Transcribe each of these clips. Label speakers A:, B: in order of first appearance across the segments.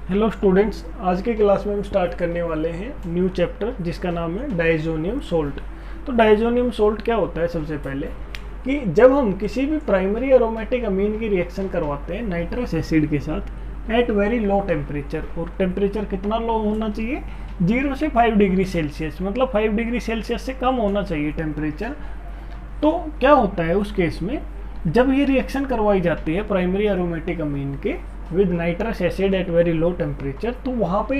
A: Hello students, आज के class में हम स्टार्ट करने वाले हैं न्यू चैप्टर जिसका नाम है डायज़ोनियम सोल्ट। तो डायज़ोनियम सोल्ट क्या होता है? सबसे पहले कि जब हम किसी भी प्राइमरी एरोमेटिक अमीन की रिएक्शन करवाते हैं नाइट्रस एसिड के साथ एट वेरी लो टेम्परेचर, और टेम्परेचर कितना लो होना चाहिए? 0 से 5 डिग्री सेल्सियस, मतलब 5 डिग्री सेल्सियस से कम होना चाहिए टेम्परेचर। तो क्या होता है उस केस में, जब ये रिएक्शन करवाई जाती है प्राइमरी एरोमेटिक अमीन के with nitrous acid at very low temperature, तो वहाँ पे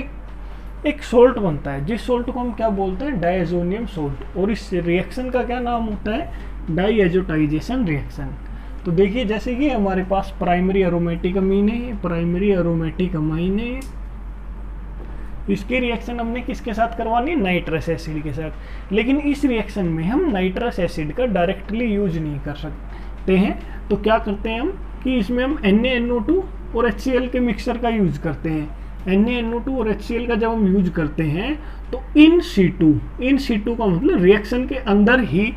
A: एक सोल्ट बनता है जिस सोल्ट को हम क्या बोलते हैं? Diazonium salt. और इस रिएक्शन का क्या नाम होता है? डाईएजोटाइजेशन रिएक्शन। तो देखिए, जैसे कि हमारे पास प्राइमरी एरोमेटिक अमीन है, प्राइमरी एरोमेटिक अमीन है, इसकी रिएक्शन हमने किसके साथ करवानी? नाइट्रस एसिड के साथ। लेकिन इस रिएक्शन में हम नाइट्रस एसिड का डायरेक्टली यूज नहीं कर सकते हैं, तो क्या करते हैं हम कि इसमें हम NaNO2 और HCl के मिक्सचर का यूज करते हैं। NaNO2 और HCl का जब हम यूज करते हैं तो इन सीटू का मतलब रिएक्शन के अंदर ही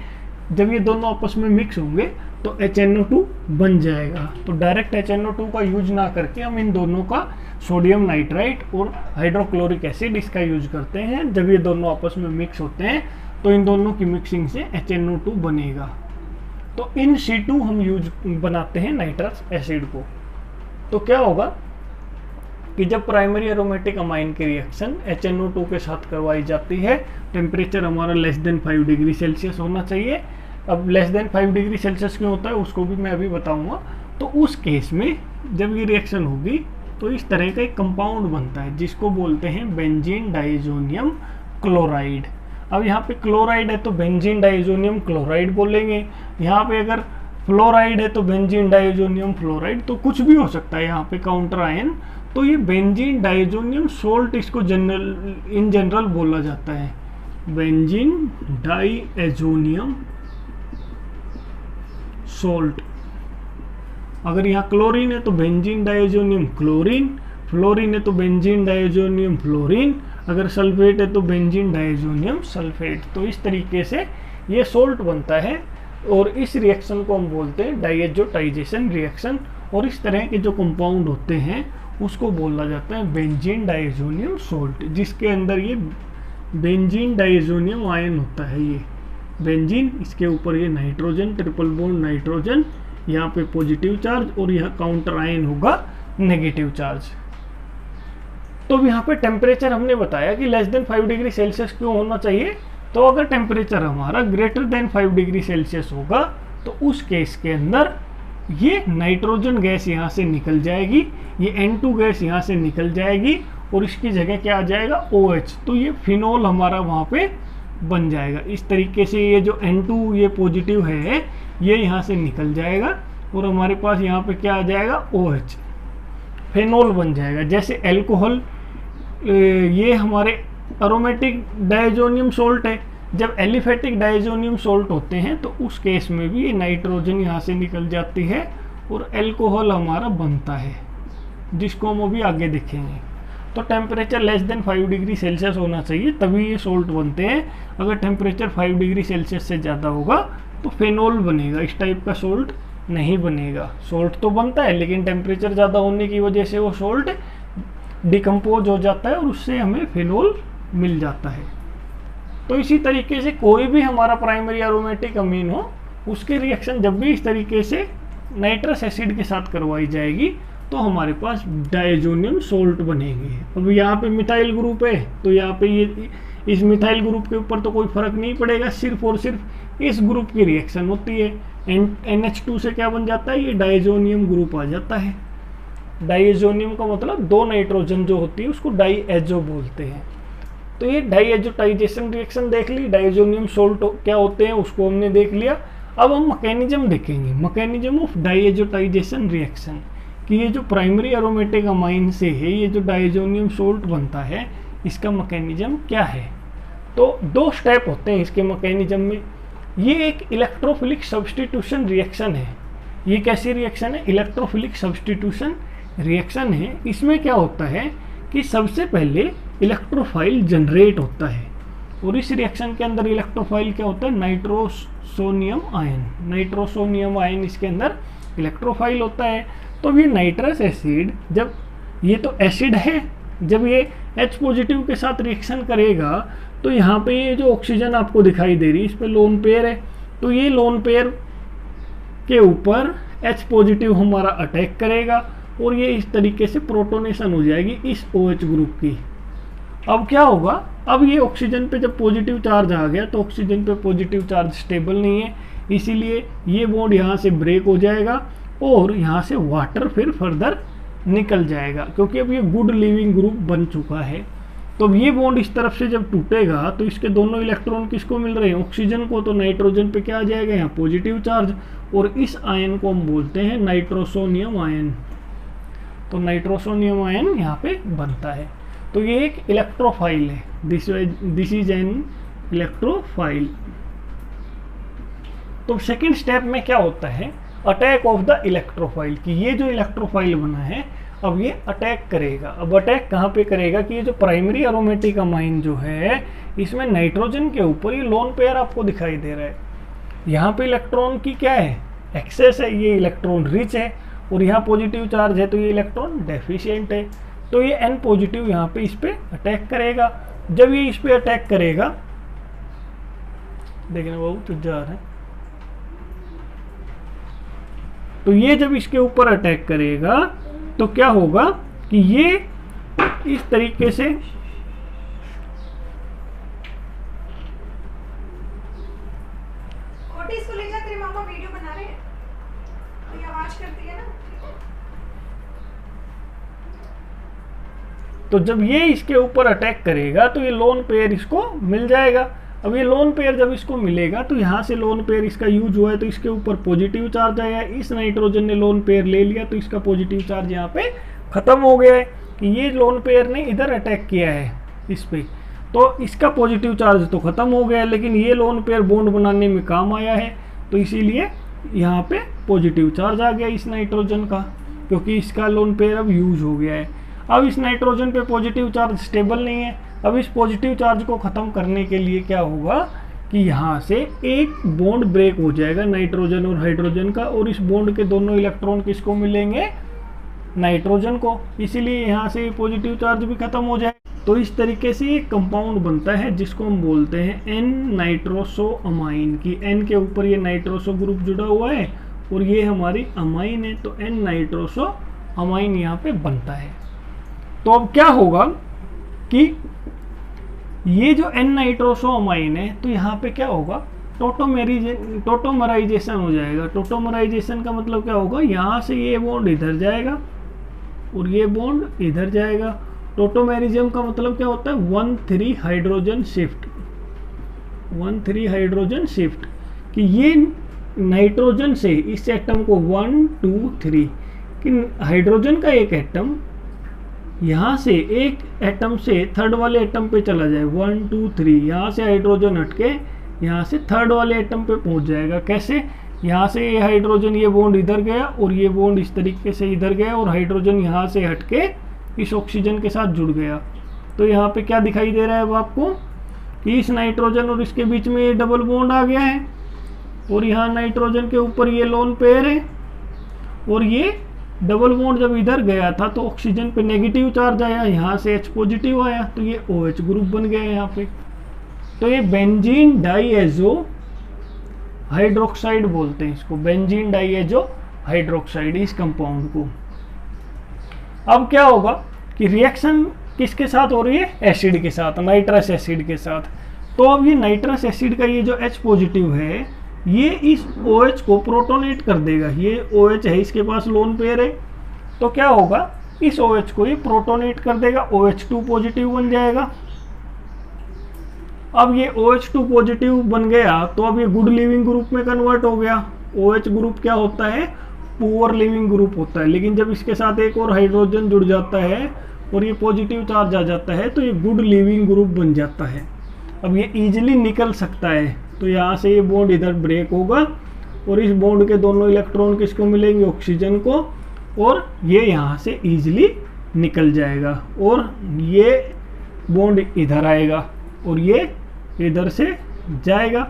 A: जब ये दोनों आपस में मिक्स होंगे तो HNO2 बन जाएगा। तो डायरेक्ट HNO2 का यूज ना करके हम इन दोनों का सोडियम नाइट्राइट और हाइड्रोक्लोरिक एसिड इसका यूज करते हैं। जब ये दोनों आपस में मिक्स होते हैं तो इन दोनों की मिक्सिंग से HNO2 बनेगा। तो इन सीटू हम यूज बनाते हैं नाइट्रस एसिड को। तो क्या होगा कि जब प्राइमरी एरोमेटिक अमाइन की रिएक्शन HNO2 के साथ करवाई जाती है, टेम्परेचर हमारा लेस देन 5 डिग्री सेल्सियस होना चाहिए। अब लेस देन 5 डिग्री सेल्सियस क्यों होता है उसको भी मैं अभी बताऊंगा। तो उस केस में जब ये रिएक्शन होगी तो इस तरह का एक कंपाउंड बनता है जिसको बोलते हैं बेंजीन डाइज़ोनियम क्लोराइड। अब यहाँ पे क्लोराइड है तो बेंजीन डाइज़ोनियम क्लोराइड बोलेंगे, यहाँ पे अगर फ्लोराइड है तो बेंजीन डाइज़ोनियम फ्लोराइड, तो कुछ भी हो सकता है यहाँ पे काउंटर आयन। तो ये बेंजीन डाइज़ोनियम सोल्ट इसको इन जनरल बोला जाता है, बेंजीन डाइज़ोनियम सोल्ट। अगर यहाँ क्लोरीन है तो बेंजीन डाइज़ोनियम क्लोरीन, फ्लोरीन है तो बेंजीन डाइज़ोनियम फ्लोरीन, अगर सल्फेट है तो बेंजीन डाइज़ोनियम सल्फेट। तो इस तरीके से ये सोल्ट बनता है और इस रिएक्शन को हम बोलते हैं डाईएजोटाइजेशन रिएक्शन। और इस तरह के जो कंपाउंड होते हैं उसको बोला जाता है बेंजीन डाइज़ोनियम सोल्ट, जिसके अंदर ये बेंजीन डाइज़ोनियम आयन होता है। ये बेंजीन, इसके ऊपर ये नाइट्रोजन, ट्रिपल बॉन्ड नाइट्रोजन, यहाँ पे पॉजिटिव चार्ज और यह काउंटर आयन होगा नेगेटिव चार्ज। तो यहाँ पे टेम्परेचर हमने बताया कि लेस देन 5 डिग्री सेल्सियस क्यों होना चाहिए। तो अगर टेम्परेचर हमारा ग्रेटर देन 5 डिग्री सेल्सियस होगा तो उस केस के अंदर ये नाइट्रोजन गैस यहाँ से निकल जाएगी, ये N2 गैस यहाँ से निकल जाएगी और इसकी जगह क्या आ जाएगा? OH। तो ये फिनोल हमारा वहाँ पे बन जाएगा। इस तरीके से ये जो N2 ये पॉजिटिव है ये यहाँ से निकल जाएगा और हमारे पास यहाँ पे क्या आ जाएगा? OH, फेनोल बन जाएगा। जैसे एल्कोहल, ये हमारे अरोमेटिक डाइज़ोनियम सोल्ट है। जब एलिफेटिक डाइज़ोनियम सोल्ट होते हैं तो उस केस में भी ये नाइट्रोजन यहाँ से निकल जाती है और एल्कोहल हमारा बनता है, जिसको हम अभी आगे देखेंगे। तो temperature less than 5 degree Celsius होना चाहिए तभी ये सोल्ट बनते हैं। अगर टेम्परेचर 5 डिग्री सेल्सियस से ज़्यादा होगा तो फेनोल बनेगा, इस टाइप का सोल्ट नहीं बनेगा। सोल्ट तो बनता है लेकिन टेम्परेचर ज़्यादा होने की वजह से वो सोल्ट डिकम्पोज हो जाता है और उससे हमें फेनोल मिल जाता है। तो इसी तरीके से कोई भी हमारा प्राइमरी एरोमेटिक अमीन हो उसकी रिएक्शन जब भी इस तरीके से नाइट्रस एसिड के साथ करवाई जाएगी तो हमारे पास डाइज़ोनियम सोल्ट बनेगी। अब यहाँ पे मिथाइल ग्रुप है तो यहाँ पे ये इस मिथाइल ग्रुप के ऊपर तो कोई फर्क नहीं पड़ेगा, सिर्फ और सिर्फ इस ग्रुप की रिएक्शन होती है। NH2 से क्या बन जाता है? ये डाइज़ोनियम ग्रुप आ जाता है। डाइज़ोनियम का मतलब दो नाइट्रोजन जो होती है उसको डाईएजो बोलते हैं। तो ये डाईएजोटाइजेशन रिएक्शन देख ली, डाइज़ोनियम सोल्ट क्या होते हैं उसको हमने देख लिया। अब हम मैकेनिज्म देखेंगे, मैकेनिज्म ऑफ डाईएजोटाइजेशन रिएक्शन, कि ये जो प्राइमरी एरोमेटिक अमाइन से है ये जो डाइज़ोनियम सोल्ट बनता है इसका मैकेनिज्म क्या है। तो दो स्टेप होते हैं इसके मैकेनिज्म में। ये एक इलेक्ट्रोफिलिक सब्स्टिट्यूशन रिएक्शन है। ये कैसी रिएक्शन है? इलेक्ट्रोफिलिक सब्स्टिट्यूशन रिएक्शन है। इसमें क्या होता है कि सबसे पहले इलेक्ट्रोफाइल जनरेट होता है और इस रिएक्शन के अंदर इलेक्ट्रोफाइल क्या होता है? Nitrosonium ion. नाइट्रोसोनियम आयन इसके अंदर इलेक्ट्रोफाइल होता है। तो ये नाइट्रस एसिड, जब ये तो एसिड है जब ये H पॉजिटिव के साथ रिएक्शन करेगा तो यहाँ पे ये जो ऑक्सीजन आपको दिखाई दे रही है इस पे लोन पेयर है, तो ये लोन पेयर के ऊपर H पॉजिटिव हमारा अटैक करेगा और ये इस तरीके से प्रोटोनेशन हो जाएगी इस OH ग्रुप की। अब क्या होगा, अब ये ऑक्सीजन पे जब पॉजिटिव चार्ज आ गया तो ऑक्सीजन पे पॉजिटिव चार्ज स्टेबल नहीं है, इसीलिए ये बॉन्ड यहाँ से ब्रेक हो जाएगा और यहाँ से वाटर फिर फर्दर निकल जाएगा, क्योंकि अब ये गुड लिविंग ग्रुप बन चुका है। तो अब ये बॉन्ड इस तरफ से जब टूटेगा तो इसके दोनों इलेक्ट्रॉन किसको मिल रहे हैं, ऑक्सीजन को, तो नाइट्रोजन पे क्या आ जाएगा, यहाँ पॉजिटिव चार्ज, और इस आयन को हम बोलते हैं नाइट्रोसोनियम आयन। तो नाइट्रोसोनियम आयन यहाँ पे बनता है। तो ये एक इलेक्ट्रोफाइल है, दिस इज एन इलेक्ट्रोफाइल। तो सेकंड स्टेप में क्या होता है, अटैक ऑफ द इलेक्ट्रोफाइल, कि ये जो इलेक्ट्रोफाइल बना है अब ये अटैक करेगा। अब अटैक कहाँ पे करेगा कि ये जो प्राइमरी एरोमेटिक अमाइन जो है इसमें नाइट्रोजन के ऊपर ये लोन पेयर आपको दिखाई दे रहा है, यहाँ पे इलेक्ट्रॉन की क्या है, एक्सेस है, ये इलेक्ट्रॉन रिच है, और यहाँ पॉजिटिव चार्ज है तो ये इलेक्ट्रॉन डेफिशिएंट है। तो ये N पॉजिटिव यहाँ पे इस पे अटैक करेगा। जब ये इस पे अटैक करेगा, देखना बहुत जा रहा है, तो ये जब इसके ऊपर अटैक करेगा तो क्या होगा कि ये इस तरीके से
B: इसको ले जा, तेरे मामा वीडियो बना रहे हैं, ये आवाज करती है ना।
A: तो जब ये इसके ऊपर अटैक करेगा तो ये लोन पेयर इसको मिल जाएगा। अब ये लोन पेयर जब इसको मिलेगा तो यहाँ से लोन पेयर इसका यूज हुआ है तो इसके ऊपर पॉजिटिव चार्ज आया, इस नाइट्रोजन ने लोन पेयर ले लिया तो इसका पॉजिटिव चार्ज यहाँ पे खत्म हो गया है कि ये लोन पेयर ने इधर अटैक किया है इस पे, तो इसका पॉजिटिव चार्ज तो खत्म हो गया है, लेकिन ये लोन पेयर बॉन्ड बनाने में काम आया है, तो इसीलिए यहाँ पे पॉजिटिव चार्ज आ गया इस नाइट्रोजन का, क्योंकि इसका लोन पेयर अब यूज हो गया है। अब इस नाइट्रोजन पे पॉजिटिव चार्ज स्टेबल नहीं है, अब इस पॉजिटिव चार्ज को ख़त्म करने के लिए क्या होगा कि यहाँ से एक बॉन्ड ब्रेक हो जाएगा नाइट्रोजन और हाइड्रोजन का, और इस बॉन्ड के दोनों इलेक्ट्रॉन किसको मिलेंगे, नाइट्रोजन को, इसीलिए यहाँ से पॉजिटिव चार्ज भी खत्म हो जाए। तो इस तरीके से एक कंपाउंड बनता है जिसको हम बोलते हैं एन नाइट्रोसो अमाइन, की एन के ऊपर ये नाइट्रोसो ग्रुप जुड़ा हुआ है और ये हमारी अमाइन है, तो एन नाइट्रोसो अमाइन यहाँ पे बनता है। तो अब क्या होगा कि ये जो एन नाइट्रोसो अमाइन है तो यहाँ पे क्या होगा, टोटोमराइजेशन हो जाएगा। टोटोमराइजेशन का मतलब क्या होगा, यहाँ से ये बॉन्ड इधर जाएगा और ये बॉन्ड इधर जाएगा। टोटोमेरिज्म का मतलब क्या होता है, 1,3 हाइड्रोजन शिफ्ट, 1,3 हाइड्रोजन शिफ्ट, कि ये नाइट्रोजन से इस एटम को 1, 2, 3 कि हाइड्रोजन का एक एटम यहाँ से एक एटम से थर्ड वाले एटम पे चला जाए, 1, 2, 3, यहाँ से हाइड्रोजन हटके यहाँ से थर्ड वाले एटम पे पहुँच जाएगा। कैसे, यहाँ से ये हाइड्रोजन ये बॉन्ड इधर गया और ये बॉन्ड इस तरीके से इधर गया और हाइड्रोजन यहाँ से हटके इस ऑक्सीजन के साथ जुड़ गया। तो यहाँ पे क्या दिखाई दे रहा है अब आपको कि इस नाइट्रोजन और इसके बीच में ये डबल बॉन्ड आ गया है और यहाँ नाइट्रोजन के ऊपर ये लोन पेयर है, और ये डबल बॉन्ड जब इधर गया था तो ऑक्सीजन पे नेगेटिव चार्ज आया, यहाँ से H पॉजिटिव आया तो ये OH ग्रुप बन गया यहाँ पे। तो ये बेंजीन डाईएजो हाइड्रोक्साइड बोलते हैं इसको, बेंजीन डाईएजो हाइड्रोक्साइड इस कंपाउंड को। अब क्या होगा कि रिएक्शन किसके साथ हो रही है, एसिड के साथ, नाइट्रस एसिड के साथ। तो अब ये नाइट्रस एसिड का ये जो H पॉजिटिव है ये इस OH को प्रोटोनेट कर देगा। ये OH है, इसके पास लोन पेयर है, तो क्या होगा इस OH को ये प्रोटोनेट कर देगा, OH2 पॉजिटिव बन जाएगा। अब ये OH2 पॉजिटिव बन गया तो अब ये गुड लिविंग ग्रुप में कन्वर्ट हो गया। OH ग्रुप क्या होता है, पुअर लिविंग ग्रुप होता है, लेकिन जब इसके साथ एक और हाइड्रोजन जुड़ जाता है और ये पॉजिटिव चार्ज आ जाता है तो ये गुड लिविंग ग्रुप बन जाता है। अब ये इजीली निकल सकता है, तो यहाँ से ये बॉन्ड इधर ब्रेक होगा और इस बॉन्ड के दोनों इलेक्ट्रॉन किसको मिलेंगे, ऑक्सीजन को, और ये यहाँ से इजीली निकल जाएगा और ये बॉन्ड इधर आएगा और ये इधर से जाएगा।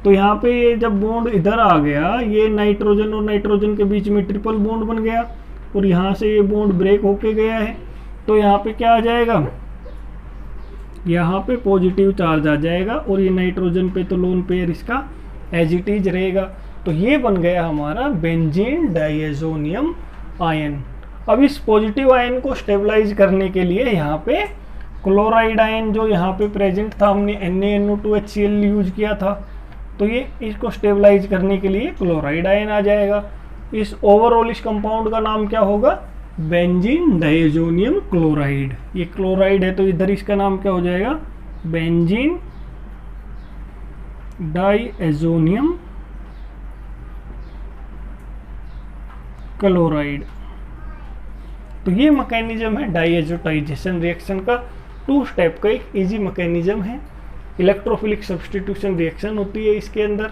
A: तो यहाँ पे ये जब बॉन्ड इधर आ गया, ये नाइट्रोजन और नाइट्रोजन के बीच में ट्रिपल बॉन्ड बन गया और यहाँ से ये बॉन्ड ब्रेक होके गया है। तो यहाँ पे क्या आ जाएगा, यहाँ पे पॉजिटिव चार्ज आ जाएगा और ये नाइट्रोजन पे तो लोन पेयर इसका एज इट इज रहेगा। तो ये बन गया हमारा बेंजीन डाइएजोनियम आयन। अब इस पॉजिटिव आयन को स्टेबलाइज करने के लिए यहाँ पे क्लोराइड आयन जो यहाँ पे प्रेजेंट था, हमने NaNO2HCl यूज किया था, तो ये इसको स्टेबलाइज करने के लिए क्लोराइड आयन आ जाएगा। इस ओवरऑल इस कंपाउंड का नाम क्या होगा, बेंजीन डाइएजोनियम क्लोराइड। ये क्लोराइड है तो इधर इसका नाम क्या हो जाएगा, बेंजीन डाइएजोनियम क्लोराइड। तो ये मैकेनिज्म है डाइएजोटाइजेशन रिएक्शन का, 2 स्टेप का एक इजी मैकेनिज्म है। इलेक्ट्रोफिलिक सब्स्टिट्यूशन रिएक्शन होती है इसके अंदर।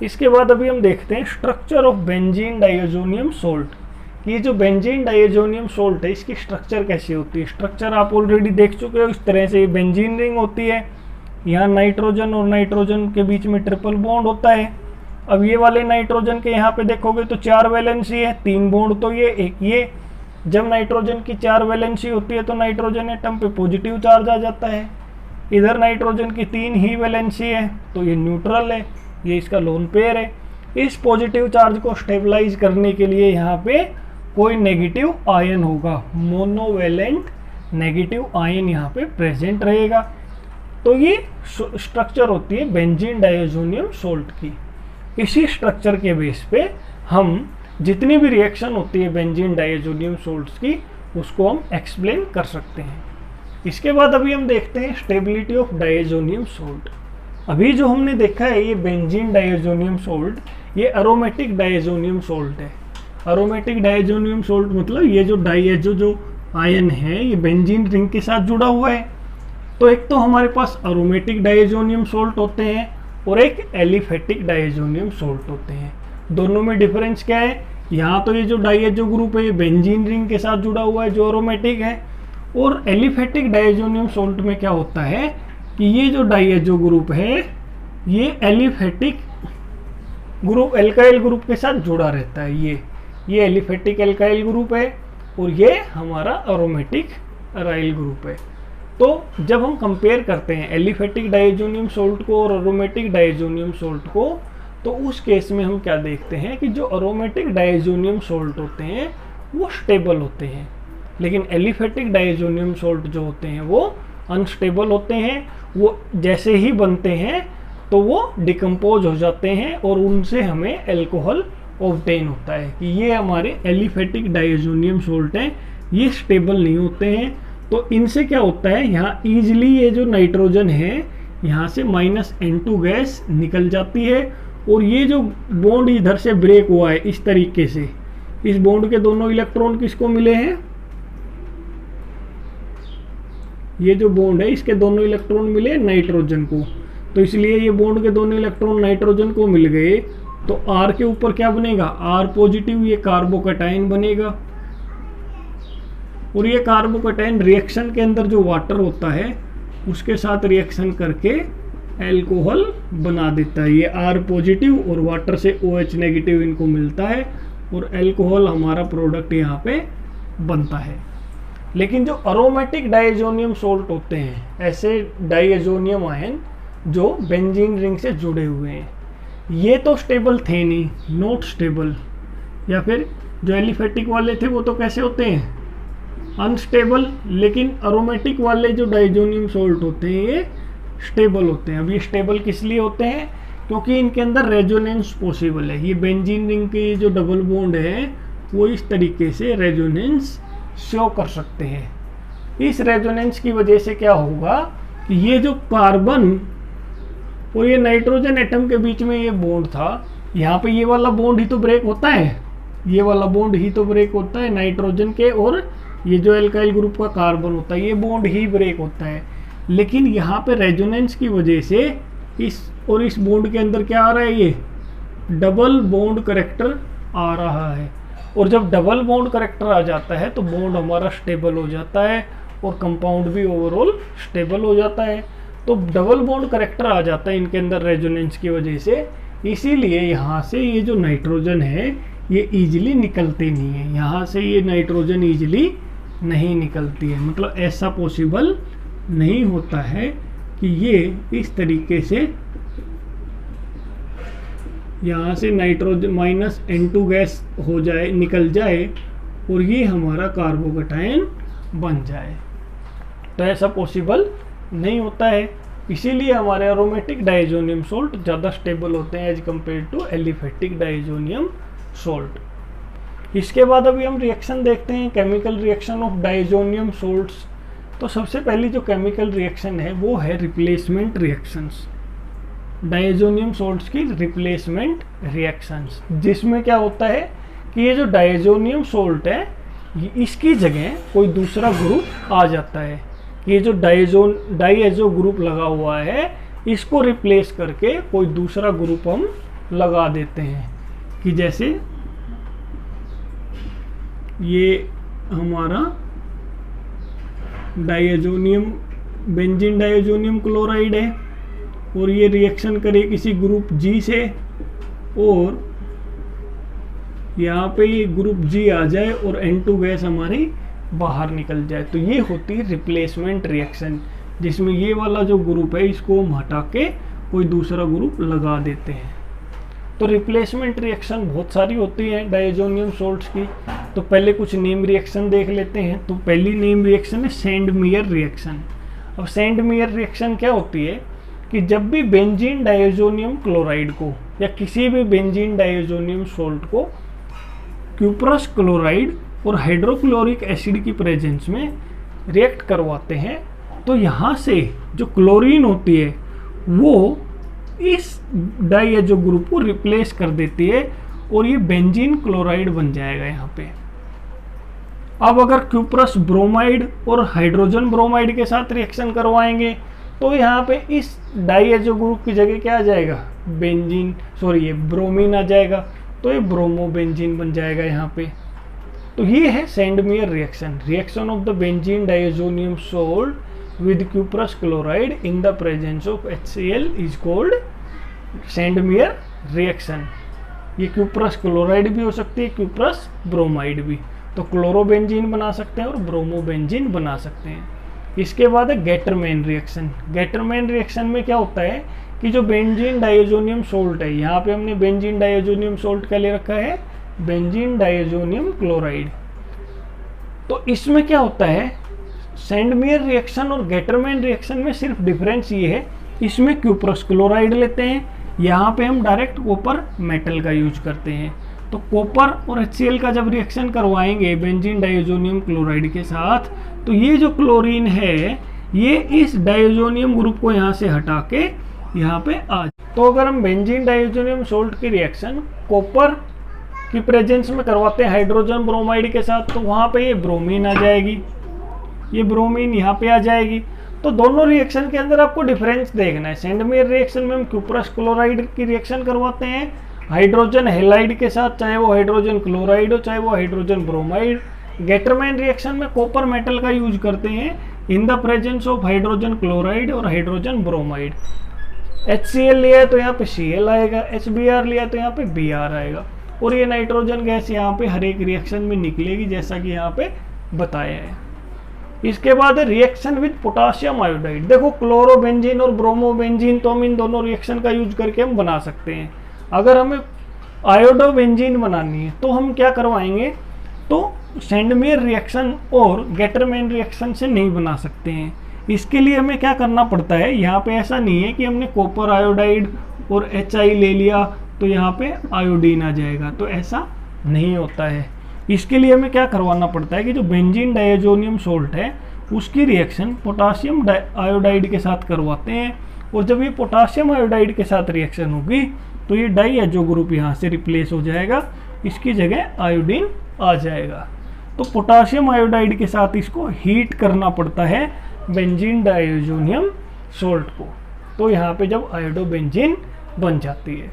A: इसके बाद अभी हम देखते हैं structure of benzene diazonium salt. ये जो बेंजीन डाइएजोनियम सोल्ट है इसकी स्ट्रक्चर कैसी होती है, स्ट्रक्चर आप ऑलरेडी देख चुके हो। इस तरह से बेंजीन रिंग होती है, यहाँ नाइट्रोजन और नाइट्रोजन के बीच में ट्रिपल बॉन्ड होता है। अब ये वाले नाइट्रोजन के यहाँ पे देखोगे तो 4 वैलेंसी है, 3 बॉन्ड तो ये, एक ये। जब नाइट्रोजन की 4 वैलेंसी होती है तो नाइट्रोजन एटम पे पॉजिटिव चार्ज आ जाता है। इधर नाइट्रोजन की 3 ही वैलेंसी है तो ये न्यूट्रल है, ये इसका लोन पेयर है। इस पॉजिटिव चार्ज को स्टेबलाइज करने के लिए यहाँ पे कोई नेगेटिव आयन होगा, मोनोवैलेंट नेगेटिव आयन यहाँ पे प्रेजेंट रहेगा। तो ये स्ट्रक्चर होती है बेंजीन डाइएजोनियम सोल्ट की। इसी स्ट्रक्चर के बेस पे हम जितनी भी रिएक्शन होती है बेंजीन डाइएजोनियम सोल्ट्स की उसको हम एक्सप्लेन कर सकते हैं। इसके बाद अभी हम देखते हैं स्टेबिलिटी ऑफ डाइएजोनियम सोल्ट। अभी जो हमने देखा है ये बेंजीन डाइएजोनियम सोल्ट, ये एरोमेटिक डाइएजोनियम सोल्ट है। एरोमेटिक डाइएजोनियम सोल्ट मतलब ये जो डाइएजो जो आयन है ये बेंजीन रिंग के साथ जुड़ा हुआ है। तो एक तो हमारे पास एरोमेटिक डाइएजोनियम सोल्ट होते हैं और एक एलिफेटिक डाइएजोनियम सोल्ट होते हैं। दोनों में डिफरेंस क्या है, यहाँ तो ये जो डाइएजो ग्रुप है ये बेंजीन रिंग के साथ जुड़ा हुआ है जो एरोमेटिक है, और एलिफेटिक डाइएजोनियम सोल्ट में क्या होता है कि ये जो डाइएजो ग्रुप है ये एलिफेटिक ग्रुप एल्काइल ग्रुप के साथ जुड़ा रहता है। ये एलिफेटिक एल्काइल ग्रुप है और ये हमारा एरोमेटिक अराइल ग्रुप है। तो जब हम कंपेयर करते हैं एलिफेटिक डाइएजोनियम सोल्ट को और एरोमेटिक डाइएजोनियम सोल्ट को, तो उस केस में हम क्या देखते हैं कि जो एरोमेटिक डाइएजोनियम सोल्ट होते हैं वो स्टेबल होते हैं, लेकिन एलिफेटिक डाइएजोनियम सोल्ट जो होते हैं वो अनस्टेबल होते हैं। वो जैसे ही बनते हैं तो वो डिकम्पोज हो जाते हैं और उनसे हमें एल्कोहल ऑब्टेन होता है कि ये हमारे एलिफेटिक डाइएजोनियम सोल्ट हैं, ये स्टेबल नहीं होते हैं। तो इनसे क्या होता है, यहाँ ईजिली ये जो नाइट्रोजन है यहाँ से -N2 गैस निकल जाती है और ये जो बॉन्ड इधर से ब्रेक हुआ है इस तरीके से, इस बॉन्ड के दोनों इलेक्ट्रॉन किसको मिले हैं, ये जो बॉन्ड है इसके दोनों इलेक्ट्रॉन मिले नाइट्रोजन को। तो इसलिए ये बॉन्ड के दोनों इलेक्ट्रॉन नाइट्रोजन को मिल गए तो R के ऊपर क्या बनेगा, R पॉजिटिव, ये कार्बोकैटायन बनेगा। और ये कार्बोकैटायन रिएक्शन के अंदर जो वाटर होता है उसके साथ रिएक्शन करके एल्कोहल बना देता है। ये R पॉजिटिव और वाटर से OH नेगेटिव इनको मिलता है और एल्कोहल हमारा प्रोडक्ट यहाँ पे बनता है। लेकिन जो अरोमेटिक डाइएजोनियम सोल्ट होते हैं, ऐसे डाइएजोनियम आयन जो बेंजीन रिंग से जुड़े हुए हैं, ये तो स्टेबल थे नहीं, नॉट स्टेबल। या फिर जो एलिफेटिक वाले थे वो तो कैसे होते हैं, अनस्टेबल। लेकिन अरोमेटिक वाले जो डाइएजोनियम सोल्ट होते हैं ये स्टेबल होते हैं। अब ये स्टेबल किस लिए होते हैं, क्योंकि इनके अंदर रेजोनेंस पॉसिबल है। ये बेंजीन रिंग के जो डबल बॉन्ड है वो इस तरीके से रेजोनेंस शो कर सकते हैं। इस रेजोनेंस की वजह से क्या होगा कि ये जो कार्बन और ये नाइट्रोजन एटम के बीच में ये बॉन्ड था, यहाँ पे ये वाला बॉन्ड ही तो ब्रेक होता है, ये वाला बॉन्ड ही तो ब्रेक होता है नाइट्रोजन के, और ये जो एल्काइल ग्रुप का कार्बन होता है ये बॉन्ड ही ब्रेक होता है। लेकिन यहाँ पे रेजोनेंस की वजह से इस बॉन्ड के अंदर क्या आ रहा है, ये डबल बॉन्ड करैक्टर आ रहा है। और जब डबल बॉन्ड करैक्टर आ जाता है तो बॉन्ड हमारा स्टेबल हो जाता है और कंपाउंड भी ओवरऑल स्टेबल हो जाता है। तो डबल बॉन्ड करैक्टर आ जाता है इनके अंदर रेजोनेंस की वजह से, इसीलिए यहाँ से ये जो नाइट्रोजन है ये ईजिली निकलते नहीं है, यहाँ से ये नाइट्रोजन ईजिली नहीं निकलती है। मतलब ऐसा पॉसिबल नहीं होता है कि ये इस तरीके से यहाँ से नाइट्रोजन माइनस N2 गैस हो जाए, निकल जाए और ये हमारा कार्बोकटायन बन जाए। तो ऐसा पॉसिबल नहीं होता है। इसीलिए हमारे एरोमेटिक डाइज़ोनियम सॉल्ट ज़्यादा स्टेबल होते हैं as compare to aliphatic diazonium salt. इसके बाद अभी हम रिएक्शन देखते हैं, chemical reaction of diazonium salts. तो सबसे पहली जो केमिकल रिएक्शन है वो है रिप्लेसमेंट रिएक्शंस, डाइज़ोनियम सॉल्ट्स की रिप्लेसमेंट रिएक्शंस, जिसमें क्या होता है कि ये जो डाइज़ोनियम सॉल्ट है इसकी जगह कोई दूसरा ग्रुप आ जाता है। ये जो डाइएजो ग्रुप लगा हुआ है इसको रिप्लेस करके कोई दूसरा ग्रुप हम लगा देते हैं, कि जैसे ये हमारा डाइएजोनियम बेंजीन डाइएजोनियम क्लोराइड है और ये रिएक्शन करे किसी ग्रुप G से और यहाँ पे ये ग्रुप G आ जाए और N2 गैस हमारी बाहर निकल जाए। तो ये होती है रिप्लेसमेंट रिएक्शन, जिसमें ये वाला जो ग्रुप है इसको हम हटा के कोई दूसरा ग्रुप लगा देते हैं। तो रिप्लेसमेंट रिएक्शन बहुत सारी होती है डाइज़ोनियम सॉल्ट्स की। तो पहले कुछ नेम रिएक्शन देख लेते हैं। तो पहली नेम रिएक्शन है सैंडमेयर रिएक्शन। अब सैंडमेयर रिएक्शन क्या होती है कि जब भी बेंजीन डाइज़ोनियम क्लोराइड को या किसी भी बेंजीन डाइज़ोनियम सॉल्ट को क्यूप्रस क्लोराइड और हाइड्रोक्लोरिक एसिड की प्रेजेंस में रिएक्ट करवाते हैं, तो यहाँ से जो क्लोरीन होती है वो इस डाइएजो ग्रुप को रिप्लेस कर देती है और ये बेंजीन क्लोराइड बन जाएगा यहाँ पे। अब अगर क्यूप्रस ब्रोमाइड और हाइड्रोजन ब्रोमाइड के साथ रिएक्शन करवाएंगे तो यहाँ पे इस डाइएजो ग्रुप की जगह क्या आ जाएगा, ये ब्रोमीन आ जाएगा, तो ये ब्रोमोबेंजीन बन जाएगा यहाँ पे। तो ये है Sandmeyer reaction, reaction of the benzene diazonium salt with cuprous chloride in the presence of HCl is called Sandmeyer reaction. ये क्यूप्रस क्लोराइड भी हो सकती है, क्यूप्रस ब्रोमाइड भी। तो क्लोरोबेंजीन बना सकते हैं और ब्रोमोबेंजीन बना सकते हैं। इसके बाद है गेटरमैन रिएक्शन। गेटरमैन रिएक्शन में क्या होता है कि जो बेंजीन डाइज़ोनियम सॉल्ट है, यहाँ पे हमने बेंजीन डाइज़ोनियम सॉल्ट का ले रखा है बेंजीन डाइज़ोनियम क्लोराइड। तो इसमें क्या होता है, सैंडमेयर रिएक्शन और गेटरमैन रिएक्शन में सिर्फ डिफरेंस ये है, इसमें क्यूप्रस क्लोराइड लेते हैं, यहाँ पे हम डायरेक्ट कॉपर मेटल का यूज करते हैं। तो कॉपर और HCl का जब रिएक्शन करवाएंगे बेंजीन डाइज़ोनियम क्लोराइड के साथ, तो ये जो क्लोरीन है ये इस डाइज़ोनियम ग्रुप को यहाँ से हटा के यहाँ पे आ। तो अगर हम बेंजीन डाइज़ोनियम सॉल्ट की रिएक्शन कॉपर की प्रेजेंस में करवाते हैं हाइड्रोजन ब्रोमाइड के साथ, तो वहाँ पे ये ब्रोमीन आ जाएगी, ये ब्रोमीन यहाँ पे आ जाएगी। तो दोनों रिएक्शन के अंदर आपको डिफरेंस देखना है। सैंडमेयर रिएक्शन में हम क्यूप्रस क्लोराइड की रिएक्शन करवाते हैं हाइड्रोजन हेलाइड के साथ, चाहे वो हाइड्रोजन क्लोराइड हो चाहे वो हाइड्रोजन ब्रोमाइड। गेटरमैन रिएक्शन में कॉपर मेटल का यूज करते हैं इन the presence of hydrogen chloride और हाइड्रोजन ब्रोमाइड। HCl लिया है तो यहाँ पे Cl आएगा, HBr लिया तो यहाँ पे Br आएगा, और ये नाइट्रोजन गैस यहाँ पे हर एक रिएक्शन में निकलेगी जैसा कि यहाँ पे बताया है। इसके बाद है रिएक्शन विद पोटासियम आयोडाइड। देखो क्लोरोबेंजीन और ब्रोमोबेंजीन तो हम इन दोनों रिएक्शन का यूज करके हम बना सकते हैं। अगर हमें आयोडोबेंजीन बनानी है तो हम क्या करवाएंगे, तो सैंडमेयर रिएक्शन और गेटरमैन रिएक्शन से नहीं बना सकते हैं। इसके लिए हमें क्या करना पड़ता है, यहाँ पे ऐसा नहीं है कि हमने कॉपर आयोडाइड और HI ले लिया तो यहाँ पे आयोडीन आ जाएगा, तो ऐसा नहीं होता है। इसके लिए हमें क्या करवाना पड़ता है कि जो बेंजीन डाइज़ोनियम सॉल्ट है उसकी रिएक्शन पोटासियम आयोडाइड के साथ करवाते हैं, और जब ये पोटासियम आयोडाइड के साथ रिएक्शन होगी तो ये डाइएजो ग्रुप यहाँ से रिप्लेस हो जाएगा, इसकी जगह आयोडीन आ जाएगा। तो पोटासियम आयोडाइड के साथ इसको हीट करना पड़ता है बेंजीन डाइज़ोनियम सॉल्ट को, तो यहाँ पे जब आयोडोबेंजीन बन जाती है।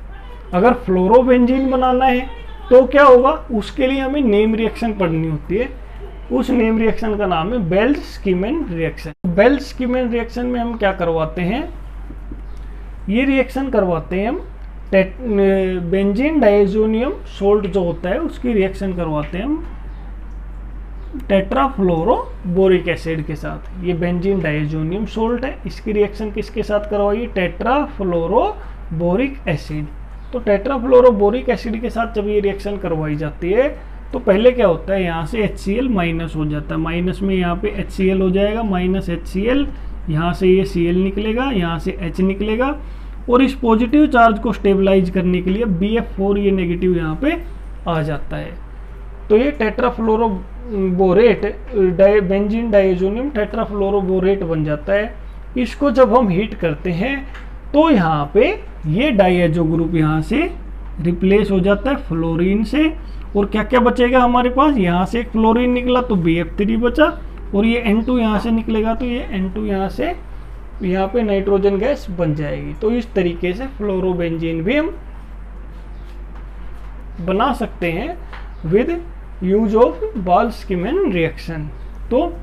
A: अगर फ्लोरोबेंजीन बनाना है तो क्या होगा, उसके लिए हमें नेम रिएक्शन पढ़नी होती है। उस नेम रिएक्शन का नाम है बेल्स-स्कीमैन रिएक्शन। बेल्स-स्कीमैन रिएक्शन में हम क्या करवाते हैं, ये रिएक्शन करवाते हैं हम बेंजीन डाइज़ोनियम सॉल्ट जो होता है उसकी रिएक्शन करवाते हैं हम टेट्राफ्लोरोबोरिक एसिड के साथ। ये बेंजीन डायजोनियम सोल्ट है, इसकी रिएक्शन किसके साथ करवाइए, टेट्राफ्लोरोबोरिक एसिड। तो टेट्राफ्लोरोबोरिक एसिड के साथ जब ये रिएक्शन करवाई जाती है तो पहले क्या होता है, यहाँ से HCl माइनस हो जाता है, माइनस में यहाँ पे HCl हो जाएगा, माइनस HCl, यहाँ से ये Cl निकलेगा, यहाँ से H निकलेगा, और इस पॉजिटिव चार्ज को स्टेबलाइज करने के लिए BF4 ये नेगेटिव यहाँ पे आ जाता है। तो ये टेट्राफ्लोरोबोरेट बेंजीन डायजोनियम टेट्राफ्लोरोबोरेट बन जाता है। इसको जब हम हीट करते हैं तो यहाँ पे ये डायजो ग्रुप यहाँ से रिप्लेस हो जाता है फ्लोरीन से, और क्या क्या बचेगा हमारे पास, यहाँ से एक फ्लोरीन निकला तो BF3 बचा, और ये N2 यहाँ से निकलेगा तो ये N2 यहाँ से यहाँ पे नाइट्रोजन गैस बन जाएगी। तो इस तरीके से फ्लोरोबेंजीन भी हम बना सकते हैं विद यूज ऑफ बाल्सकीमैन रिएक्शन। तो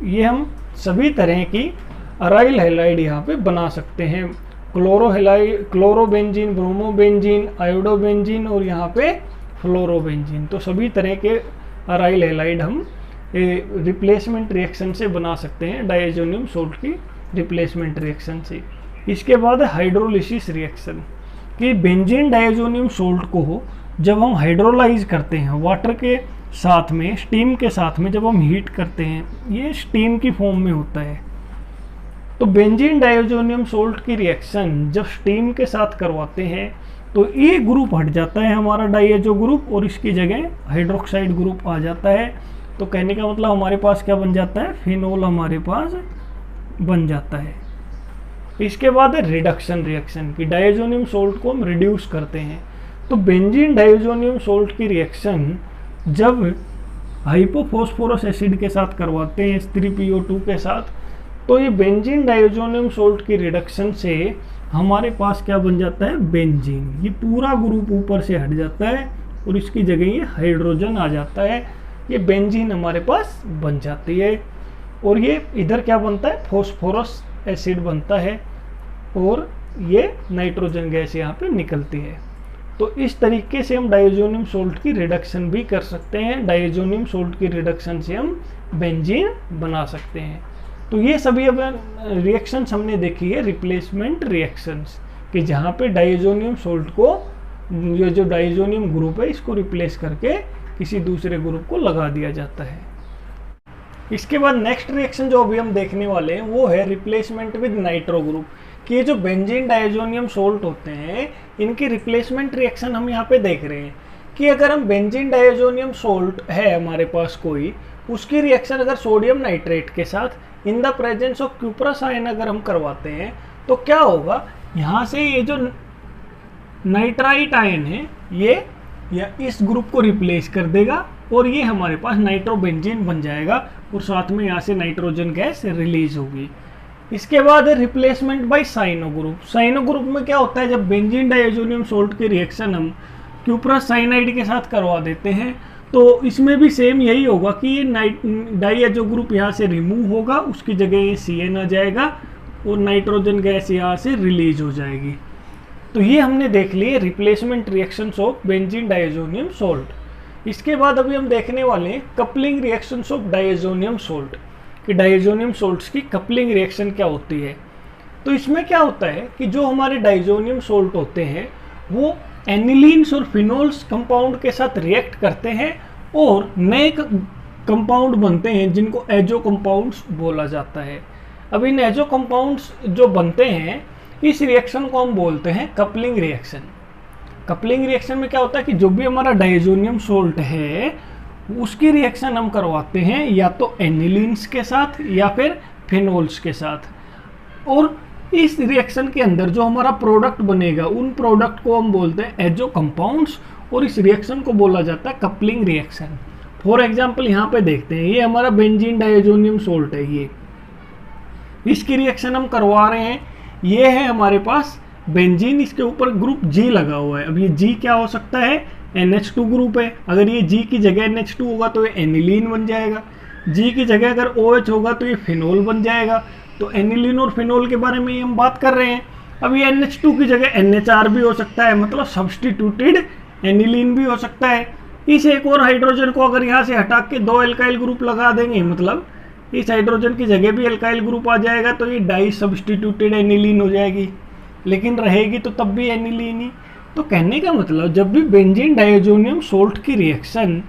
A: ये हम सभी तरह की अराइल हैलाइड यहाँ पे बना सकते हैं, क्लोरोबेंजीन, ब्रोमोबेंजीन, आयोडोबेंजीन और यहाँ पे फ्लोरोबेंजीन। तो सभी तरह के अराइल हैलाइड हम रिप्लेसमेंट रिएक्शन से बना सकते हैं, डायजोनियम सोल्ट की रिप्लेसमेंट रिएक्शन से। इसके बाद हाइड्रोलिसिस रिएक्शन, कि बेंजीन डायजोनियम सोल्ट को जब हम हाइड्रोलाइज करते हैं वाटर के साथ में, स्टीम के साथ में जब हम हीट करते हैं, ये स्टीम की फॉर्म में होता है। तो बेंजीन डायजोनियम सोल्ट की रिएक्शन जब स्टीम के साथ करवाते हैं तो ये ग्रुप हट जाता है हमारा डायजो ग्रुप, और इसकी जगह हाइड्रोक्साइड ग्रुप आ जाता है। तो कहने का मतलब हमारे पास क्या बन जाता है, फिनोल हमारे पास बन जाता है। इसके बाद है रिडक्शन रिएक्शन, कि डायजोनियम सोल्ट को हम रिड्यूस करते हैं। तो बेंजीन डायजोनियम सोल्ट की रिएक्शन जब हाइपोफॉस्फोरस एसिड के साथ करवाते हैं, H3PO2 के साथ, तो ये बेंजीन डायजोनियम सोल्ट की रिडक्शन से हमारे पास क्या बन जाता है, बेंजीन। ये पूरा ग्रुप ऊपर से हट जाता है और इसकी जगह ये हाइड्रोजन आ जाता है, ये बेंजीन हमारे पास बन जाती है। और ये इधर क्या बनता है, फॉस्फोरस एसिड बनता है, और ये नाइट्रोजन गैस यहाँ पे निकलती है। तो इस तरीके से हम डायजोनियम सोल्ट की रिडक्शन भी कर सकते हैं। डायजोनियम सोल्ट की रिडक्शन से हम बेंजीन बना सकते हैं। तो ये सभी अब रिएक्शंस हमने देखी है, रिप्लेसमेंट रिएक्शंस, कि जहाँ पे डायजोनियम सोल्ट को, ये जो डायजोनियम ग्रुप है, इसको रिप्लेस करके किसी दूसरे ग्रुप को लगा दिया जाता है। इसके बाद नेक्स्ट रिएक्शन जो अभी हम देखने वाले हैं वो है रिप्लेसमेंट विद नाइट्रो ग्रुप, कि ये जो बेंजीन डायजोनियम सोल्ट होते हैं इनकी रिप्लेसमेंट रिएक्शन हम यहाँ पे देख रहे हैं। कि अगर हम बेंजीन डायजोनियम सोल्ट है हमारे पास कोई, उसकी रिएक्शन अगर सोडियम नाइट्रेट के साथ इन the presence of cuprous ion अगर हम करवाते हैं तो क्या होगा, यहाँ से ये जो नाइट्राइट आयन है ये या इस ग्रुप को रिप्लेस कर देगा और ये हमारे पास नाइट्रोबेंजीन बन जाएगा, और साथ में यहाँ से नाइट्रोजन गैस रिलीज होगी। इसके बाद है replacement by cyano group. Cyano group में क्या होता है, जब बेंजीन डायजोनियम सोल्ट की रिएक्शन हम क्यूप्रस साइनाइड के साथ करवा देते हैं तो इसमें भी सेम यही होगा कि ये डाइएजो ग्रुप यहाँ से रिमूव होगा, उसकी जगह ये CN आ जाएगा और नाइट्रोजन गैस यहाँ से रिलीज हो जाएगी। तो ये हमने देख लिए replacement reactions of benzene diazonium salt. इसके बाद अभी हम देखने वाले हैं coupling reactions of diazonium salt, कि डायजोनियम सोल्ट्स की कपलिंग रिएक्शन क्या होती है। तो इसमें क्या होता है कि जो हमारे डायजोनियम सोल्ट होते हैं वो एनिलीन्स और फिनोल्स कंपाउंड के साथ रिएक्ट करते हैं और नए कंपाउंड बनते हैं जिनको एजो कंपाउंड्स बोला जाता है। अब इन एजो कंपाउंड्स जो बनते हैं इस रिएक्शन को हम बोलते हैं कपलिंग रिएक्शन। कपलिंग रिएक्शन में क्या होता है कि जो भी हमारा डायजोनियम सोल्ट है उसकी रिएक्शन हम करवाते हैं या तो एनिलीन्स के साथ या फिर फिनोल्स के साथ, और इस रिएक्शन के अंदर जो हमारा प्रोडक्ट बनेगा उन प्रोडक्ट को हम बोलते हैं एजो कंपाउंड्स, और इस रिएक्शन को बोला जाता है कपलिंग रिएक्शन। फॉर एग्जांपल यहाँ पे देखते हैं, ये हमारा बेंजीन डायजोनियम सोल्ट है, ये इसकी रिएक्शन हम करवा रहे हैं। ये है हमारे पास बेंजीन, इसके ऊपर ग्रुप G लगा हुआ है। अब ये G क्या हो सकता है, NH2 ग्रुप है। अगर ये G की जगह NH2 होगा तो ये एनिलीन बन जाएगा, G की जगह अगर OH होगा तो ये फिनोल बन जाएगा। तो एनिलीन और फिनोल के बारे में हम बात कर रहे हैं। अब ये NH2 की जगह NHR भी हो सकता है, मतलब सब्स्टिट्यूटेड एनिलीन भी हो सकता है। इस एक और हाइड्रोजन को अगर यहाँ से हटा के 2 एल्काइल ग्रुप लगा देंगे, मतलब इस हाइड्रोजन की जगह भी एल्काइल ग्रुप आ जाएगा, तो ये डाई सब्स्टिट्यूटेड एनिलीन हो जाएगी, लेकिन रहेगी तो तब भी एनिलीन ही। तो कहने का मतलब जब भी बेंजीन डायजोनियम सोल्ट की रिएक्शन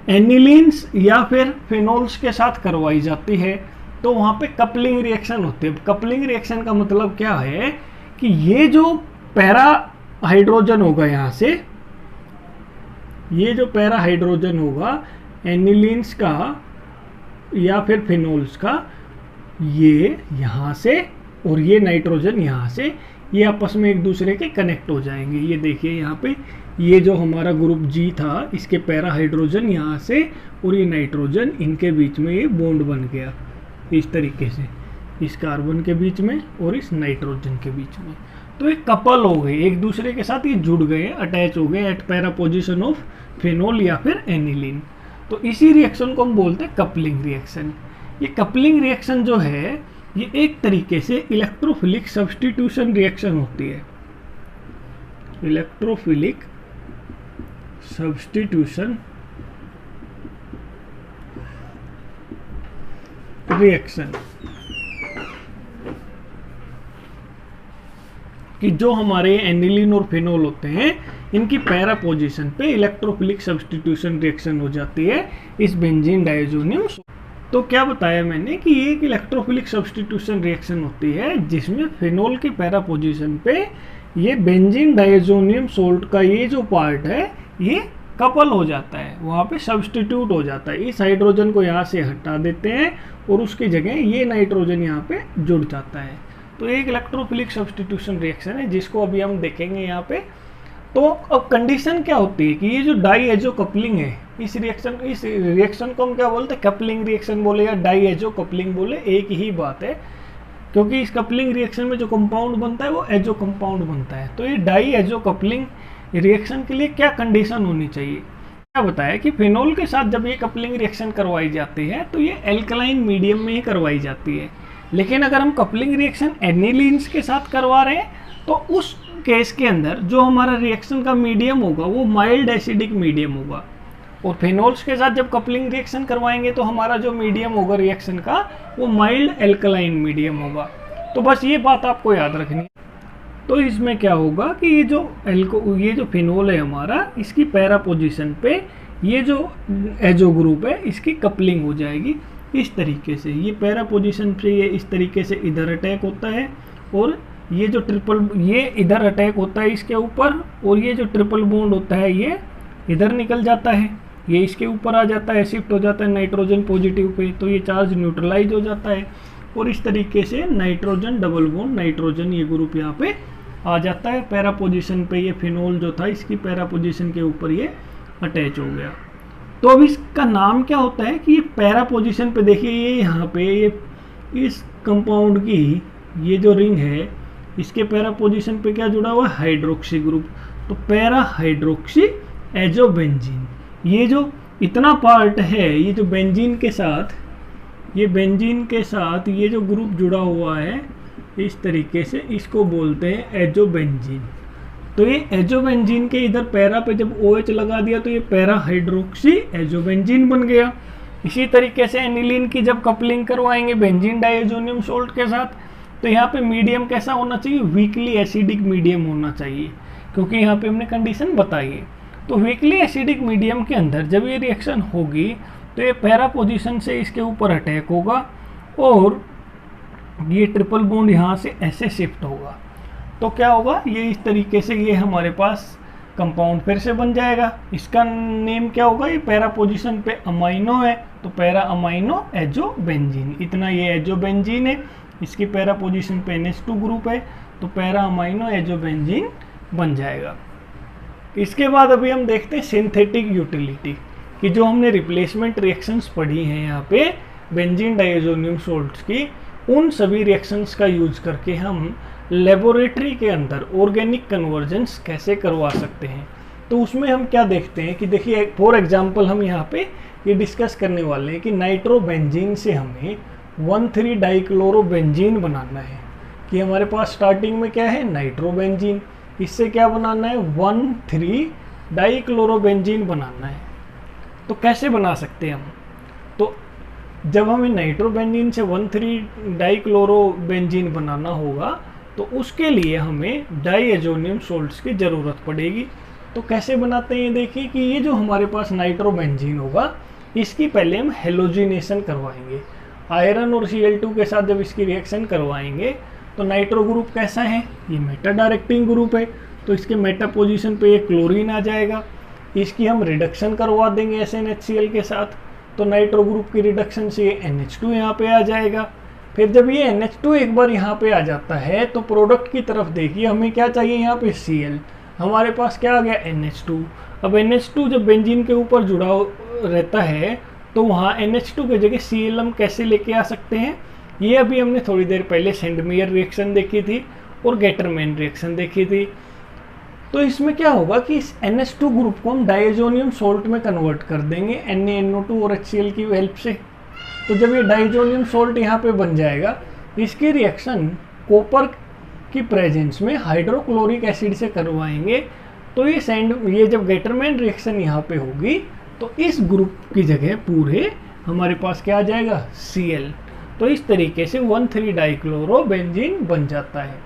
A: एनिलीन्स या फिर फिनोल्स के साथ करवाई जाती है तो वहाँ पे कपलिंग रिएक्शन होती है। कपलिंग रिएक्शन का मतलब क्या है कि ये जो पैरा हाइड्रोजन होगा, यहाँ से ये जो पैरा हाइड्रोजन होगा एनिलीन्स का या फिर फिनोल्स का, ये यहाँ से और ये नाइट्रोजन यहाँ से, ये आपस में एक दूसरे के कनेक्ट हो जाएंगे। ये देखिए यहाँ पे ये जो हमारा ग्रुप जी था, इसके पैरा हाइड्रोजन यहाँ से और ये नाइट्रोजन, इनके बीच में ये बॉन्ड बन गया इस तरीके से, इस कार्बन के बीच में और इस नाइट्रोजन के बीच में। तो एक कपल हो गए, एक दूसरे के साथ ये जुड़ गए, अटैच हो गए eight para position of phenol या फिर एनिलीन। तो इसी रिएक्शन को हम बोलते हैं कपलिंग रिएक्शन। ये कपलिंग रिएक्शन जो है ये एक तरीके से इलेक्ट्रोफिलिक सब्स्टिट्यूशन रिएक्शन होती है। इलेक्ट्रोफिलिक सब्स्टिट्यूशन रिएक्शन कि जो हमारे एनिलीन और फिनोल होते हैं इनकी पैरा पोजीशन पे इलेक्ट्रोफिलिक सब्स्टिट्यूशन रिएक्शन हो जाती है इस बेंजीन डायजोनियम। तो क्या बताया मैंने कि ये एक इलेक्ट्रोफिलिक सब्स्टिट्यूशन रिएक्शन होती है जिसमें फिनोल की पैरा पोजीशन पे ये बेंजीन डायजोनियम सोल्ट का ये जो पार्ट है ये कपल हो जाता है, वहाँ पे सब्स्टिट्यूट हो जाता है। इस हाइड्रोजन को यहाँ से हटा देते हैं और उसकी जगह ये नाइट्रोजन यहाँ पे जुड़ जाता है। तो एक इलेक्ट्रोफिलिक सब्स्टिट्यूशन रिएक्शन है जिसको अभी हम देखेंगे यहाँ पे। तो अब कंडीशन क्या होती है कि ये जो डाई एजो कपलिंग है, इस रिएक्शन को हम क्या बोलते हैं, कपलिंग रिएक्शन बोले या डाई एजो कपलिंग बोले, एक ही बात है, क्योंकि इस कपलिंग रिएक्शन में जो कंपाउंड बनता है वो एजो कंपाउंड बनता है। तो ये डाई एजो कपलिंग रिएक्शन के लिए क्या कंडीशन होनी चाहिए, क्या बताया कि फिनोल के साथ जब ये कपलिंग रिएक्शन करवाई जाती है तो ये एल्कलाइन मीडियम में ही करवाई जाती है। लेकिन अगर हम कपलिंग रिएक्शन एनिलीन्स के साथ करवा रहे हैं तो उस केस के अंदर जो हमारा रिएक्शन का मीडियम होगा वो माइल्ड एसिडिक मीडियम होगा, और फिनोल्स के साथ जब कपलिंग रिएक्शन करवाएंगे तो हमारा जो मीडियम होगा रिएक्शन का वो माइल्ड एल्कलाइन मीडियम होगा। तो बस ये बात आपको याद रखनी है। तो इसमें क्या होगा कि ये जो फिनोल है हमारा, इसकी पैरा पोजीशन पे ये जो एजो ग्रुप है इसकी कपलिंग हो जाएगी इस तरीके से। ये पैरा पोजीशन पे ये इस तरीके से इधर अटैक होता है और ये जो ये इधर अटैक होता है इसके ऊपर, और ये जो ट्रिपल बॉन्ड होता है ये इधर निकल जाता है, ये इसके ऊपर आ जाता है, शिफ्ट हो जाता है नाइट्रोजन पॉजिटिव पे, तो ये चार्ज न्यूट्रलाइज हो जाता है और इस तरीके से नाइट्रोजन डबल बॉन्ड नाइट्रोजन ये ग्रुप यहाँ पे आ जाता है पैरा पोजीशन पे। ये फिनोल जो था इसकी पैरा पोजीशन के ऊपर ये अटैच हो गया। तो अब इसका नाम क्या होता है कि ये पैरा पोजीशन पे देखिए, ये यहाँ पे ये इस कंपाउंड की ये जो रिंग है इसके पैरा पोजीशन पे क्या जुड़ा हुआ है, हाइड्रोक्सी ग्रुप। तो पैरा हाइड्रोक्सी एजो बेंजीन, ये जो इतना पार्ट है, ये जो बेंजीन के साथ ये जो ग्रुप जुड़ा हुआ है इस तरीके से, इसको बोलते हैं एजो बेंजीन। तो ये एजो बेंजीन के इधर पैरा पे जब OH लगा दिया तो ये पैरा हाइड्रोक्सी एजो बेंजीन बन गया। इसी तरीके से एनिलीन की जब कपलिंग करवाएंगे बेंजीन डायजोनियम सोल्ट के साथ तो यहाँ पे मीडियम कैसा होना चाहिए, वीकली एसिडिक मीडियम होना चाहिए, क्योंकि यहाँ पे हमने कंडीशन बताई है। तो वीकली एसिडिक मीडियम के अंदर जब ये रिएक्शन होगी तो ये पैरा पोजीशन से इसके ऊपर अटैक होगा और ये ट्रिपल बॉन्ड यहाँ से ऐसे शिफ्ट होगा। तो क्या होगा, ये इस तरीके से ये हमारे पास कंपाउंड फिर से बन जाएगा। इसका नेम क्या होगा, ये पैरा पोजीशन पे अमाइनो है तो पैरा अमाइनो एजो बेंजीन, इतना ये एजो बेंजीन है, इसकी पैरा पोजीशन पे NH2 ग्रुप है तो पैरा अमाइनो एजो बेंजीन बन जाएगा। इसके बाद अभी हम देखते हैं सिंथेटिक यूटिलिटी कि जो हमने रिप्लेसमेंट रिएक्शंस पढ़ी हैं यहाँ पे बेंजीन डायजोनियम सोल्ट्स की, उन सभी रिएक्शंस का यूज करके हम लेबोरेटरी के अंदर ऑर्गेनिक कन्वर्जेंस कैसे करवा सकते हैं। तो उसमें हम क्या देखते हैं कि देखिए फॉर एग्जांपल हम यहाँ पे ये डिस्कस करने वाले हैं कि नाइट्रोबेंजीन से हमें 1,3 डाइक्लोरोबेंजीन बनाना है। कि हमारे पास स्टार्टिंग में क्या है, नाइट्रोबेंजीन, इससे क्या बनाना है 1,3 डाइक्लोरोबेंजीन बनाना है तो कैसे बना सकते हैं हम। तो जब हमें नाइट्रोबेंजीन से 1,3 डाइक्लोरोबेंजीन बनाना होगा तो उसके लिए हमें डाइएजोनियम सोल्ट्स की ज़रूरत पड़ेगी। तो कैसे बनाते हैं, देखिए कि ये जो हमारे पास नाइट्रोबेंजीन होगा इसकी पहले हम हेलोजिनेशन करवाएंगे। आयरन और Cl2 के साथ जब इसकी रिएक्शन करवाएंगे तो नाइट्रो ग्रुप कैसा है, ये मेटा डायरेक्टिंग ग्रुप है, तो इसके मेटा पोजीशन पे ये क्लोरीन आ जाएगा। इसकी हम रिडक्शन करवा देंगे SnHCl के साथ, तो नाइट्रो ग्रुप की रिडक्शन से ये NH2 यहाँ पे आ जाएगा। फिर जब ये NH2 एक बार यहाँ पे आ जाता है तो प्रोडक्ट की तरफ देखिए हमें क्या चाहिए, यहाँ पे Cl, हमारे पास क्या आ गया NH2। अब NH2 जब बेंजीन के ऊपर जुड़ा रहता है तो वहाँ NH2 की जगह Cl हम कैसे लेके आ सकते हैं, ये अभी हमने थोड़ी देर पहले सेंडमेयर रिएक्शन देखी थी और गेटरमैन रिएक्शन देखी थी। तो इसमें क्या होगा कि इस NH2 ग्रुप को हम डाइएजोनियम सोल्ट में कन्वर्ट कर देंगे NaNO2 और HCl की हेल्प से। तो जब ये डाइएजोनियम सोल्ट यहाँ पे बन जाएगा, इसकी रिएक्शन कॉपर की प्रेजेंस में हाइड्रोक्लोरिक एसिड से करवाएंगे, तो ये जब गेटरमैन रिएक्शन यहाँ पे होगी तो इस ग्रुप की जगह पूरे हमारे पास क्या आ जाएगा, Cl। तो इस तरीके से 1,3 डाइक्लोरोबेंजीन बन जाता है।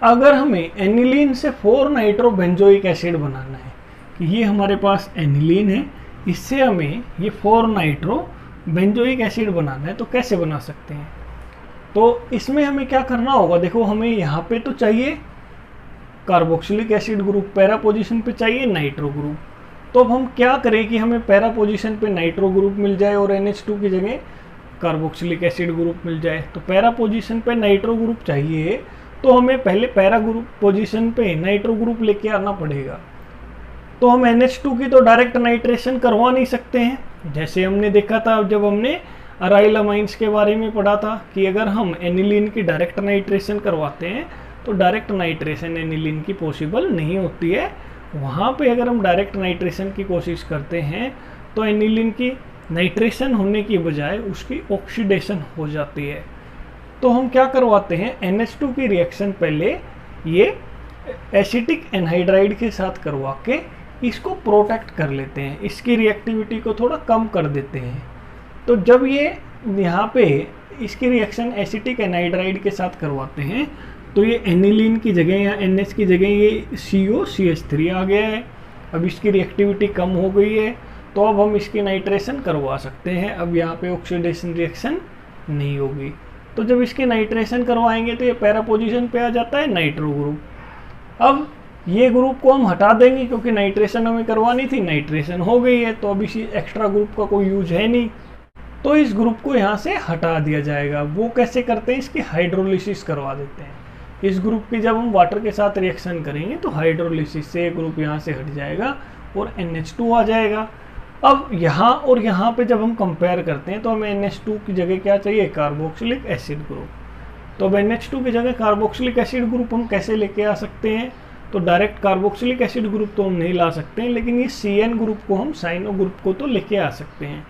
A: अगर हमें एनिलीन से 4 नाइट्रोबेंजोइक एसिड बनाना है, कि ये हमारे पास एनिलीन है, इससे हमें ये 4 नाइट्रोबेंजोइक एसिड बनाना है, तो कैसे बना सकते हैं। तो इसमें हमें क्या करना होगा, देखो हमें यहाँ पे तो चाहिए carboxylic acid group, para position पे चाहिए नाइट्रो ग्रुप। तो अब हम क्या करें कि हमें पैरा पोजीशन पे नाइट्रो ग्रुप मिल जाए और NH2 की जगह कार्बोक्सिलिक एसिड ग्रुप मिल जाए। तो पैरा पोजीशन पे नाइट्रो ग्रुप चाहिए तो हमें पहले पैरा ग्रुप पोजीशन पे नाइट्रो ग्रुप लेके आना पड़ेगा। तो हम NH2 की तो डायरेक्ट नाइट्रेशन करवा नहीं सकते हैं, जैसे हमने देखा था जब हमने अराइल अमाइंस के बारे में पढ़ा था कि अगर हम एनिलीन की डायरेक्ट नाइट्रेशन करवाते हैं तो डायरेक्ट नाइट्रेशन एनिलीन की पॉसिबल नहीं होती है। वहाँ पे अगर हम डायरेक्ट नाइट्रेशन की कोशिश करते हैं तो एनिलीन की नाइट्रेशन होने की बजाय उसकी ऑक्सीडेशन हो जाती है। तो हम क्या करवाते हैं, NH2 की रिएक्शन पहले ये एसिटिक एनहाइड्राइड के साथ करवा के इसको प्रोटेक्ट कर लेते हैं, इसकी रिएक्टिविटी को थोड़ा कम कर देते हैं। तो जब ये यहाँ पे इसकी रिएक्शन एसिटिक एनहाइड्राइड के साथ करवाते हैं तो ये एनिलीन की जगह या NH की जगह ये COCH3 आ गया है। अब इसकी रिएक्टिविटी कम हो गई है तो अब हम इसकी नाइट्रेशन करवा सकते हैं। अब यहाँ पे ऑक्सीडेशन रिएक्शन नहीं होगी। तो जब इसकी नाइट्रेशन करवाएंगे तो ये पैरा पोजीशन पे आ जाता है नाइट्रो ग्रुप। अब ये ग्रुप को हम हटा देंगे क्योंकि नाइट्रेशन हमें करवानी थी, नाइट्रेशन हो गई है, तो अब इसी एक्स्ट्रा ग्रुप का कोई यूज है नहीं, तो इस ग्रुप को यहाँ से हटा दिया जाएगा। वो कैसे करते हैं, इसकी हाइड्रोलिसिस करवा देते हैं। इस ग्रुप की जब हम वाटर के साथ रिएक्शन करेंगे तो हाइड्रोलिसिस से ये ग्रुप यहाँ से हट जाएगा और NH2 आ जाएगा। अब यहाँ और यहाँ पे जब हम कंपेयर करते हैं तो हमें NH2 की जगह क्या चाहिए, कार्बोक्सिलिक एसिड ग्रुप। तो अब NH2 की जगह कार्बोक्सिलिक एसिड ग्रुप हम कैसे लेके आ सकते हैं, तो डायरेक्ट कार्बोक्सिलिक एसिड ग्रुप तो हम नहीं ला सकते हैं, लेकिन ये CN ग्रुप को हम साइनो ग्रुप को तो लेके आ सकते हैं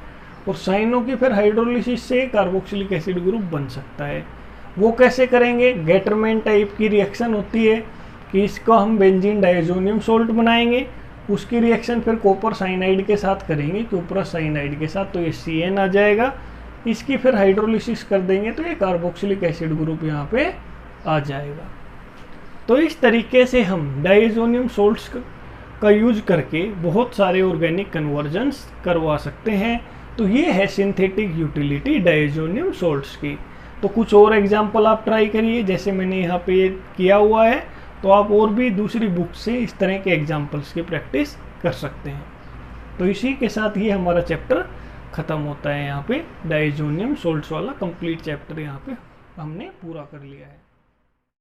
A: और साइनो की फिर हाइड्रोलिसिस से कार्बोक्सिलिक एसिड ग्रुप बन सकता है। वो कैसे करेंगे, गेटरमैन टाइप की रिएक्शन होती है कि इसको हम बेंजीन डाइएजोनियम सोल्ट बनाएंगे, उसकी रिएक्शन फिर कॉपर साइनाइड के साथ करेंगे, क्यूप्रस साइनाइड के साथ, तो ये CN आ जाएगा। इसकी फिर हाइड्रोलिसिस कर देंगे तो ये कार्बोक्सिलिक एसिड ग्रुप यहाँ पे आ जाएगा। तो इस तरीके से हम डाइएजोनियम सोल्ट्स का यूज करके बहुत सारे ऑर्गेनिक कन्वर्जन्स करवा सकते हैं। तो ये है सिंथेटिक यूटिलिटी डाइएजोनियम सोल्ट्स की। तो कुछ और एग्जाम्पल आप ट्राई करिए, जैसे मैंने यहाँ पे किया हुआ है, तो आप और भी दूसरी बुक से इस तरह के एग्जाम्पल्स की प्रैक्टिस कर सकते हैं। तो इसी के साथ ये हमारा चैप्टर ख़त्म होता है। यहाँ पे डाइएजोनियम सोल्ट्स वाला कंप्लीट चैप्टर यहाँ पे हमने पूरा कर लिया है।